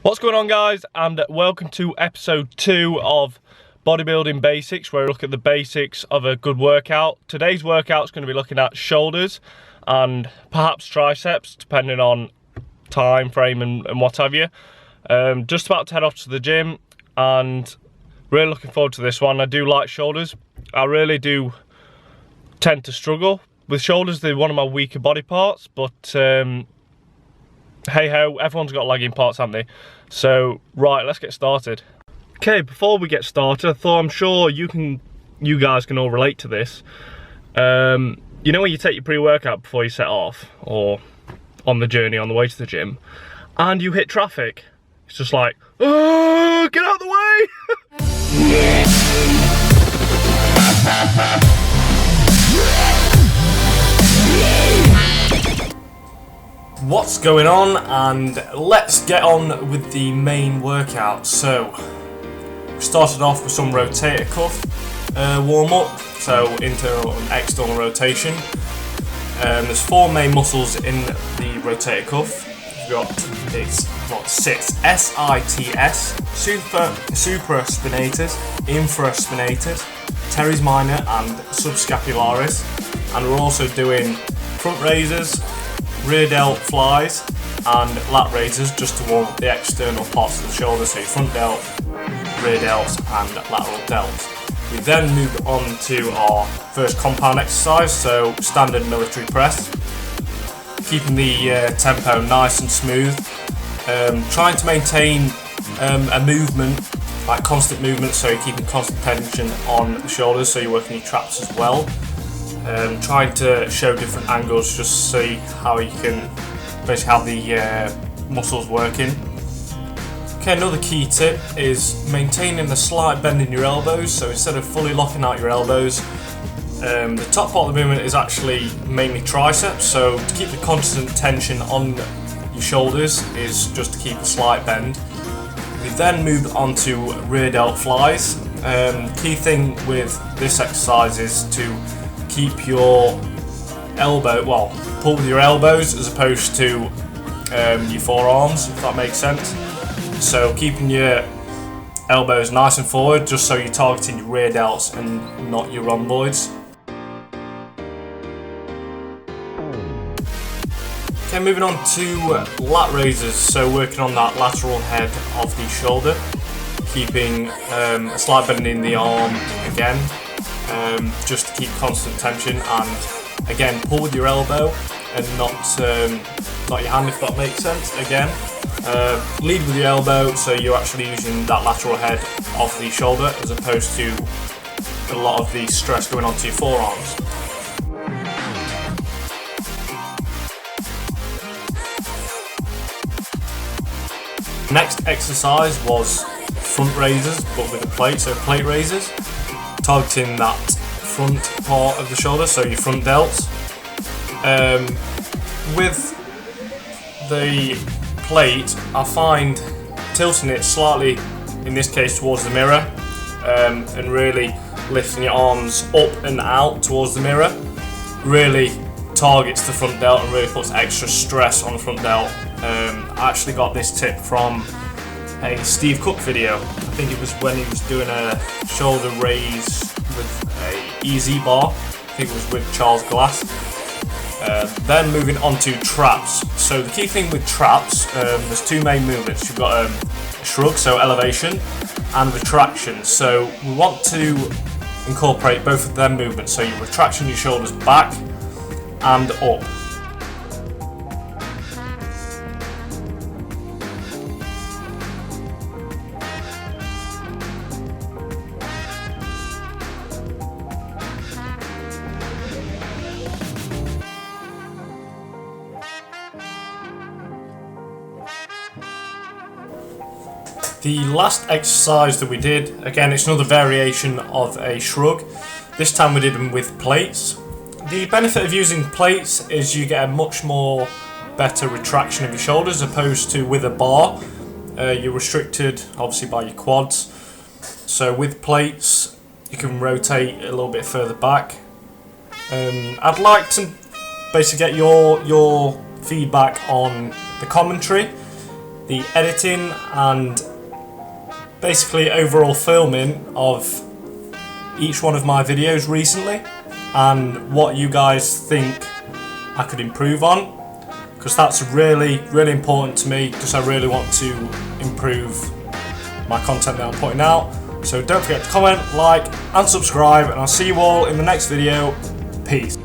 What's going on, guys, and welcome to episode 2 of Bodybuilding Basics, where we look at the basics of a good workout. Today's workout is going to be looking at shoulders and perhaps triceps, depending on time frame and what have you. Just about to head off to the gym and really looking forward to this one. I do like shoulders. I really do tend to struggle with shoulders. They're one of my weaker body parts, but hey ho, everyone's got lagging parts, haven't they? So, right, let's get started. Okay, before we get started, I thought, I'm sure you guys can all relate to this. You know when you take your pre-workout before you set off, or on the journey on the way to the gym, and you hit traffic? It's just like, oh, get out of the way! What's going on, and let's get on with the main workout. So we started off with some rotator cuff warm up, so internal and external rotation. There's 4 main muscles in the rotator cuff. We've got sits: SITS, supraspinatus, infraspinatus, teres minor, and subscapularis. And we're also doing front raises, rear delt flies, and lat raises, just to warm up the external parts of the shoulder, so your front delt, rear delts, and lateral delts. We then move on to our first compound exercise, so standard military press, keeping the tempo nice and smooth, trying to maintain a movement, like constant movement, so you're keeping constant tension on the shoulders, so you're working your traps as well. Trying to show different angles just to see how you can basically have the muscles working. Okay, another key tip is maintaining a slight bend in your elbows, so instead of fully locking out your elbows, the top part of the movement is actually mainly triceps, so to keep the constant tension on your shoulders is just to keep a slight bend. We then move on to rear delt flies. Key thing with this exercise is to keep your pull with your elbows as opposed to your forearms, if that makes sense. So keeping your elbows nice and forward, just so you're targeting your rear delts and not your rhomboids. Okay, moving on to lat raises, so working on that lateral head of the shoulder, keeping a slight bend in the arm again, just to keep constant tension, and again pull with your elbow and not your hand, if that makes sense. Again, lead with your elbow, so you're actually using that lateral head of the shoulder as opposed to a lot of the stress going onto your forearms. Next exercise was front raises, but with a plate, so plate raises, targeting that front part of the shoulder, so your front delts. With the plate, I find tilting it slightly, in this case towards the mirror, and really lifting your arms up and out towards the mirror really targets the front delt and really puts extra stress on the front delt. I actually got this tip from a Steve Cook video. I think it was when he was doing a shoulder raise with a EZ bar. I think it was with Charles Glass. Then moving on to traps. So the key thing with traps, there's 2 main movements. You've got a shrug, so elevation, and retraction. So we want to incorporate both of them movements. So you're retracting your shoulders back and up. The last exercise that we did, again, it's another variation of a shrug. This time we did them with plates. The benefit of using plates is you get a much more better retraction of your shoulders opposed to with a bar. You're restricted obviously by your quads. So with plates you can rotate a little bit further back. I'd like to basically get your feedback on the commentary. the editing and basically overall filming of each one of my videos recently, and what you guys think I could improve on, because that's really important to me, because I really want to improve my content that I'm putting out. So don't forget to comment, like and subscribe, and I'll see you all in the next video. Peace.